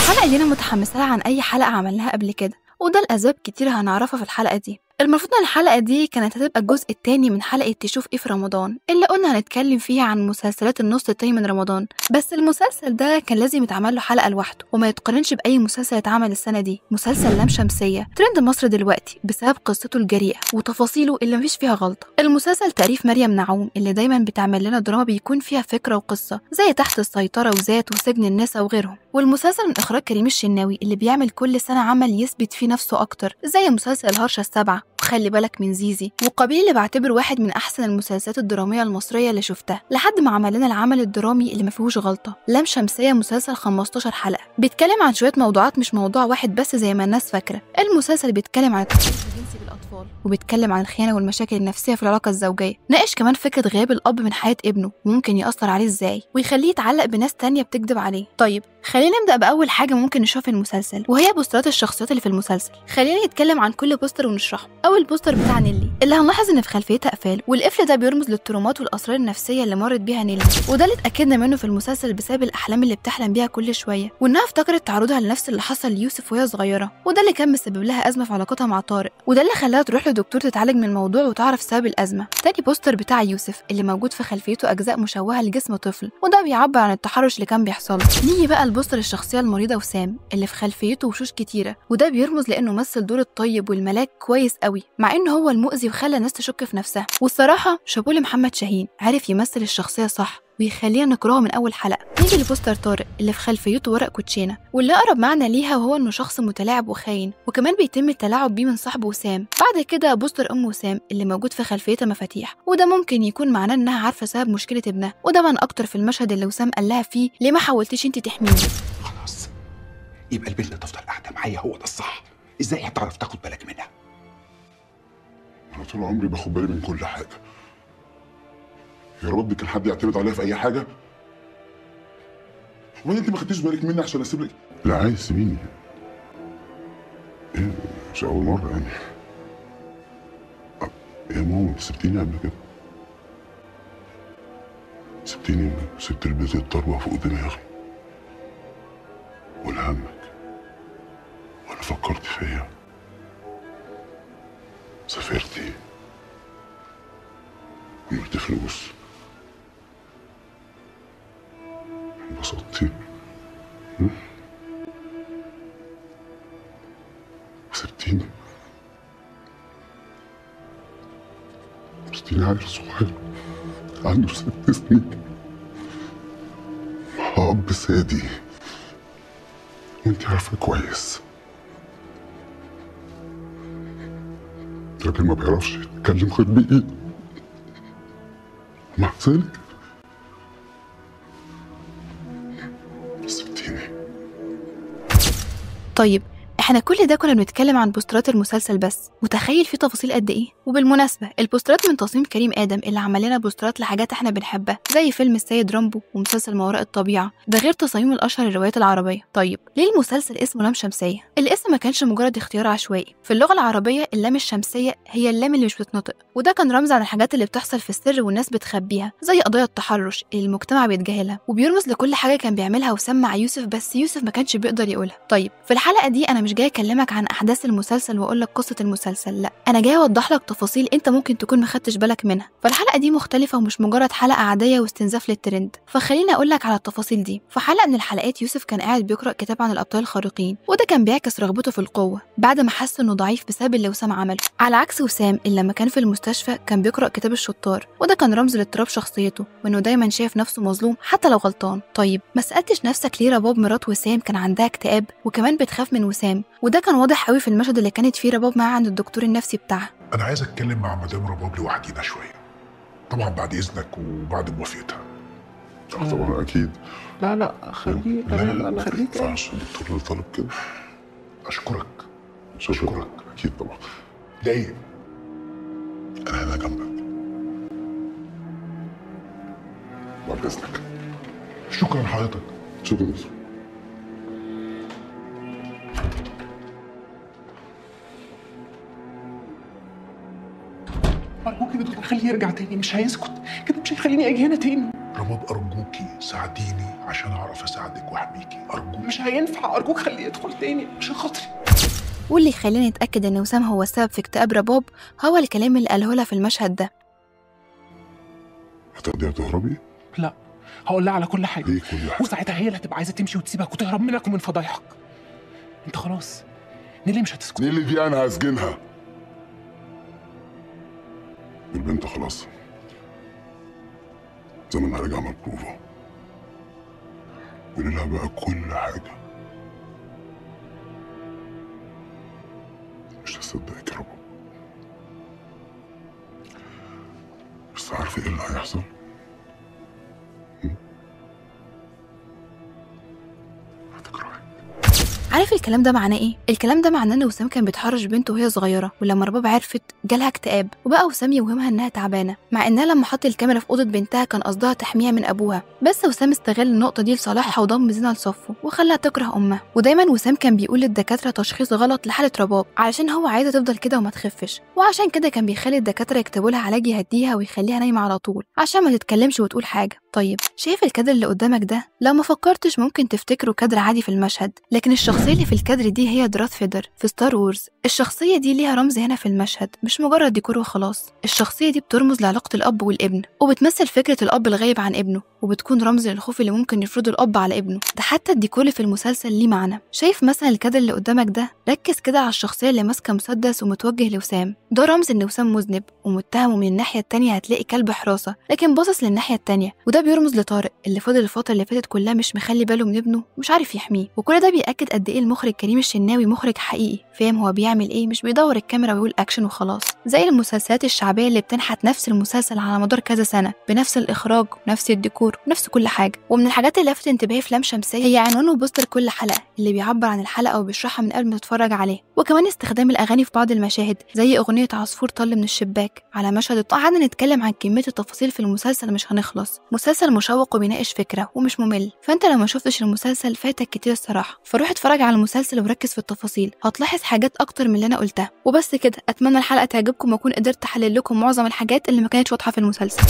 الحلقة دي أنا متحمسة لها عن أي حلقة عملناها قبل كده، وده لأسباب كتير هنعرفها في الحلقة دي. المفروض ان الحلقة دي كانت هتبقى الجزء التاني من حلقة تشوف ايه في رمضان اللي قلنا هنتكلم فيها عن مسلسلات النص التاني من رمضان، بس المسلسل ده كان لازم يتعمل له حلقة لوحده وما يتقارنش بأي مسلسل اتعمل السنة دي. مسلسل لام شمسية ترند مصر دلوقتي بسبب قصته الجريئة وتفاصيله اللي مفيش فيها غلطة. المسلسل تأليف مريم نعوم اللي دايما بتعمل لنا دراما بيكون فيها فكرة وقصة زي تحت السيطرة وذات وسجن النساء وغيرهم. والمسلسل من إخراج كريم الشناوي اللي بيعمل كل سنة عمل يثبت فيه نفسه أكتر، زي مسلسل الهرشة السبعة وخلي بالك من زيزي وقابيل اللي بعتبره واحد من أحسن المسلسلات الدرامية المصرية اللي شفتها، لحد ما عمل لنا العمل الدرامي اللي ما فيهوش غلطة لام شمسية. مسلسل 15 حلقة بيتكلم عن شوية موضوعات، مش موضوع واحد بس زي ما الناس فاكرة. المسلسل بيتكلم عن التحرش الجنسي بالأطفال، وبيتكلم عن الخيانة والمشاكل النفسية في العلاقة الزوجية. ناقش كمان فكرة غياب الأب من حياة ابنه وممكن يأثر عليه ازاي ويخليه يتعلق بناس تانية بتكذب عليه. طيب خلينا نبدأ بأول حاجة ممكن نشوف في المسلسل، وهي بوسترات الشخصيات اللي في المسلسل. خلينا نتكلم عن كل بوستر ونشرحه. أول بوستر بتاع نيلي اللي هنلاحظ إن في خلفيتها قفال، والقفل ده بيرمز للترومات والأسرار النفسية اللي مرت بيها نيلي، وده اللي اتأكدنا منه في المسلسل بسبب الأحلام اللي بتحلم بيها كل شوية، وإنها افتكرت تعرضها لنفس اللي حصل ليوسف وهي صغيرة، وده اللي كان مسبب لها أزمة في علاقتها مع طارق، وده اللي خلاها تروح لدكتور تتعالج من الموضوع وتعرف سبب الأزمة. تاني بوستر بتاع يوسف اللي موجود في خلفيته أجزاء مشوهة لجسم طفل، وده بيعبر عن التحرش اللي كان بيحصل. نيجي بقى البوستر الشخصية المريضة وسام اللي في خلفيته وشوش كتيرة، وده بيرمز لأنه مثل دور الطيب والملاك كويس قوي مع إنه هو المؤذي وخلى الناس تشك في نفسها. والصراحة شابوه لمحمد شاهين، عارف يمثل الشخصية صح ويخلينا نكرهه من أول حلقة. نيجي لبوستر طارق اللي في خلفيته ورق كوتشينة، واللي أقرب معنى ليها وهو إنه شخص متلاعب وخاين، وكمان بيتم التلاعب بيه من صاحبه وسام. بعد كده بوستر أم وسام اللي موجود في خلفيتها مفاتيح، وده ممكن يكون معناه إنها عارفة سبب مشكلة ابنها، وده بان أكتر في المشهد اللي وسام قال لها فيه ليه ما حاولتيش أنت تحميني. خلاص يبقى البنت تفضل قاعدة معايا، هو ده الصح. إزاي هتعرف تاخد بالك منها؟ أنا طول عمري باخد بالي من كل حاجة. يا رب كان حد يعتمد عليا في أي حاجة؟ هو أنت ما خدتيش بالك مني عشان أسيب لك؟ لا عايز سيبيني. إيه مش أول مرة يعني. يا ماما سبتيني قبل كده. سبتيني سبت البيت التروة فوق دماغي. ولا همك ولا فكرت فيا. سافرتي عملت فلوس انبسطتي وسبتيني عيل صغير عنده 6 سنين مع أب سادي وانت عارفة كويس. راجل ما بيعرفش يتكلم غير بإيده، مع ذلك سبتيني. طيب احنا كل ده كنا بنتكلم عن بوسترات المسلسل بس، متخيل فيه تفاصيل قد ايه؟ وبالمناسبه البوسترات من تصميم كريم ادم اللي عمل لنا بوسترات لحاجات احنا بنحبها زي فيلم السيد رامبو ومسلسل ما وراء الطبيعه، ده غير تصاميم الاشهر الروايات العربيه. طيب ليه المسلسل اسمه لام شمسيه؟ الاسم ما كانش مجرد اختيار عشوائي. في اللغه العربيه اللام الشمسيه هي اللام اللي مش بتتنطق، وده كان رمز عن الحاجات اللي بتحصل في السر والناس بتخبيها زي قضايا التحرش اللي المجتمع بيتجاهلها، وبيرمز لكل حاجه كان بيعملها وسام مع يوسف بس يوسف ما كانش بيقدر يقولها. طيب في الحلقه دي انا مش جاي اكلمك عن احداث المسلسل واقول لك قصه المسلسل، لا انا جاي اوضح لك تفاصيل انت ممكن تكون ما خدتش بالك منها. فالحلقه دي مختلفه ومش مجرد حلقه عاديه واستنزاف للترند، فخليني اقول لك على التفاصيل دي. في حلقه من الحلقات يوسف كان قاعد بيقرا كتاب عن الابطال الخارقين، وده كان بيعكس رغبته في القوه بعد ما حس انه ضعيف بسبب اللي وسام عمله، على عكس وسام اللي لما كان في المستشفى كان بيقرا كتاب الشطار، وده كان رمز لاضطراب شخصيته وانه دايما شايف نفسه مظلوم حتى لو غلطان. طيب ما سالتش نفسك ليه رباب مرات وسام كان عندها اكتئاب وكمان بتخاف من وسام؟ وده كان واضح قوي في المشهد اللي كانت فيه رباب معاه عند الدكتور النفسي بتاعها. انا عايز اتكلم مع مدام رباب لوحدينا شويه، طبعا بعد اذنك وبعد موافقتها. طبعا اكيد. لا خليك. لا خليك. ما ينفعش الدكتور اللي طالب كده. اشكرك. اكيد طبعا. ده ايه؟ انا هنا جنبك بعد اذنك. شكرا حضرتك. شكرا. أرجوك يا دكتور خليه يرجع تاني، مش هيسكت كده، مش هيخليني أجي هنا تاني. رامبو رباب ارجوكي ساعديني عشان اعرف اساعدك واحميكي، ارجوك. مش هينفع، ارجوك خليه يدخل تاني عشان خاطري. واللي يخليني اتاكد ان وسام هو السبب في اكتئاب رباب هو الكلام اللي قاله لها في المشهد ده. هتقضيها تهربي؟ لا، هقول لها على كل حاجه. ليه كل حاجه؟ وساعتها هي اللي هتبقى عايزه تمشي وتسيبك وتهرب منك ومن فضايحك. انت خلاص نيلي مش هتسكت. نيلي دي انا هسجنها. البنت خلاص زمانها رجع من البروفا. قولي لها بقى كل حاجه. مش هصدقك يا رب، بس عارفه ايه اللي هيحصل؟ هتكرهي. عارف الكلام ده معناه ايه؟ الكلام ده معناه ان وسام كان بيتحرش بنته وهي صغيره، ولما رباب عرفت جالها اكتئاب، وبقى وسام يوهمها انها تعبانه، مع انها لما حط الكاميرا في اوضه بنتها كان قصدها تحميها من ابوها، بس وسام استغل النقطه دي لصالحها وضم زينة لصفه وخلاها تكره امها. ودايما وسام كان بيقول للدكاتره تشخيص غلط لحاله رباب علشان هو عايزه تفضل كده وما تخفش، وعشان كده كان بيخلي الدكاتره يكتبوا لها علاج يهديها ويخليها نايمه على طول عشان ما تتكلمش وتقول حاجه. طيب شايف الكادر اللي قدامك ده؟ لو ما فكرتش ممكن تفتكره كادر عادي في المشهد، لكن الشخصيه اللي في الكادر دي هي دراث فيدر في ستار وورز. الشخصيه دي ليها رمز هنا في المشهد، مش مجرد ديكور وخلاص. الشخصيه دي بترمز لعلاقه الاب والابن، وبتمثل فكره الاب الغايب عن ابنه، وبتكون رمز للخوف اللي ممكن يفرضه الاب على ابنه. ده حتى الديكور اللي في المسلسل ليه معنى. شايف مثلا الكادر اللي قدامك ده؟ ركز كده على الشخصيه اللي ماسكه مسدس ومتوجه لوسام، ده رمز ان وسام مذنب ومتهم، ومن الناحيه التانيه هتلاقي كلب حراسه لكن باصص للناحيه التانيه، وده بيرمز لطارق اللي فضل الفتره اللي فاتت كلها مش مخلي باله من ابنه ومش عارف يحميه. وكل ده بيأكد قد ايه المخرج كريم الشناوي مخرج حقيقي فاهم هو بيعمل ايه، مش بيدور الكاميرا ويقول اكشن وخلاص زي المسلسلات الشعبيه اللي بتنحت نفس المسلسل على مدار كذا سنه بنفس الاخراج ونفس الديكور ونفس كل حاجه. ومن الحاجات اللي لفتت انتباهي في لام شمسيه هي عنوان وبوستر كل حلقه اللي بيعبر عن الحلقه وبيشرحها من قبل ما تتفرج عليه، وكمان استخدام الاغاني في بعض المشاهد زي اغنيه عصفور طل من الشباك على مشهد قعدنا نتكلم عن كميه التفاصيل في المسلسل مش هنخلص. مسلسل مشوق وبيناقش فكره ومش ممل، فانت لو ما شفتش المسلسل فاتك كتير الصراحه، فروح اتفرج على المسلسل وركز في التفاصيل هتلاحظ حاجات اكتر من اللي انا قلتها. وبس كده، اتمنى الحلقه تعجبكم واكون قدرت احلل لكم معظم الحاجات اللي ما كانتش واضحه في المسلسل.